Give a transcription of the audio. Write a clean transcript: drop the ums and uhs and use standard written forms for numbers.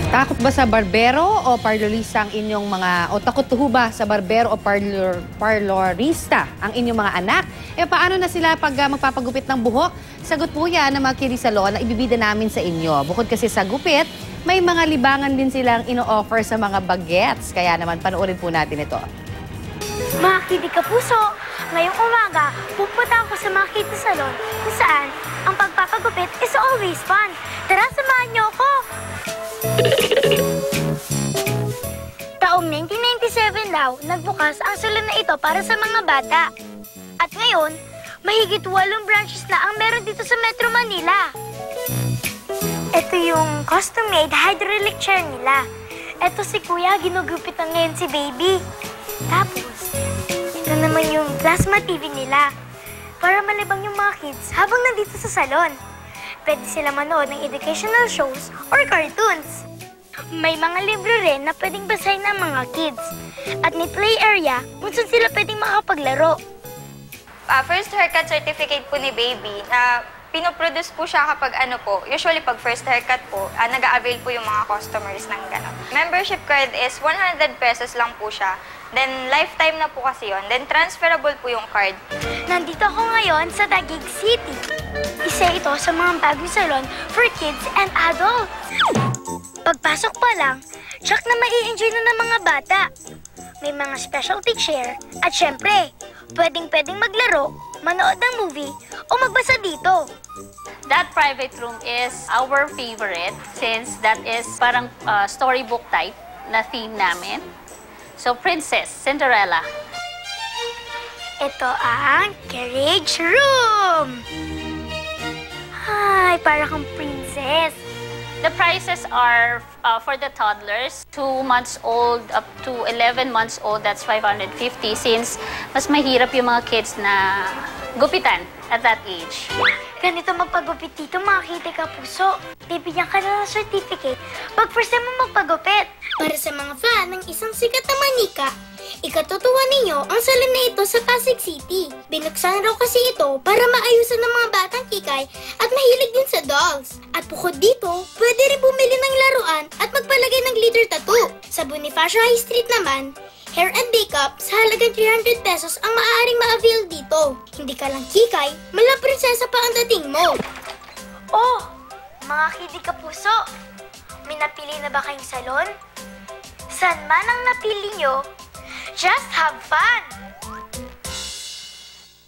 Takot ba sa barbero o parlorista ang inyong mga, o takot ho ba sa barbero o parlorista ang inyong mga anak? E paano na sila pag magpapagupit ng buhok? Sagot po yan ng mga kirisalon na ibibida namin sa inyo. Bukod kasi sa gupit, may mga libangan din silang ino-offer sa mga bagets. Kaya naman panoorin po natin ito. Mga kidig kapuso, ngayong umaga, pupunta ako sa mga kids salon kung saan ang pagpapagupit is always fun. Tara, samahan niyo ako! Taong 1997 daw, nagbukas ang salon na ito para sa mga bata. At ngayon, mahigit 8 branches na ang meron dito sa Metro Manila. Ito yung custom-made hydraulic chair nila. Ito si Kuya, ginugupit na ngayon si Baby. Tapos, ito naman yung plasma TV nila. Para malibang yung mga kids habang nandito sa salon. Pwede sila manood ng educational shows or cartoons. May mga libro rin na pwedeng basahin ng mga kids. At may play area kung saan sila pwedeng makapaglaro. First haircut certificate po ni Baby na pinoproduce po siya kapag usually pag first haircut po, nag-a-avail po yung mga customers ng gano'n. Membership card is 100 pesos lang po siya. Then lifetime na po kasi yun. Then transferable po yung card. Nandito ako ngayon sa Taguig City. Isa ito sa mga bagong salon for kids and adults. Pagpasok pa lang, tsak na mai-enjoy na ng mga bata. May mga specialty chair at syempre, pwedeng maglaro, manood ng movie o magbasa dito. That private room is our favorite since that is parang storybook type na theme namin. So, Princess Cinderella. Ito ang carriage room. Ay, para kang princess. The prices are for the toddlers, 2 months old up to 11 months old, that's 550 since mas mahirap yung mga kids na gupitan at that age. Ganito magpagupit dito, mga kidig kapuso. Bibigyan ka na ng certificate pag first time mo magpagupit. Para sa mga fan ng isang sikat na manika, ikatutuwa ninyo ang salon na ito sa Pasig City. Binuksan raw kasi ito para maayusan ng mga batang kikay at mahilig din sa dolls. At bukod dito, pwede rin bumili ng laruan at magpalagay ng glitter tattoo. Sa Bonifacio High Street naman, hair and makeup sa halagang 300 pesos ang maaaring ma-avail dito. Hindi ka lang kikay, mala prinsesa pa ang dating mo. Oh, mga kidig kapuso, may napili na ba kayong salon? San man ang napili nyo, just have fun!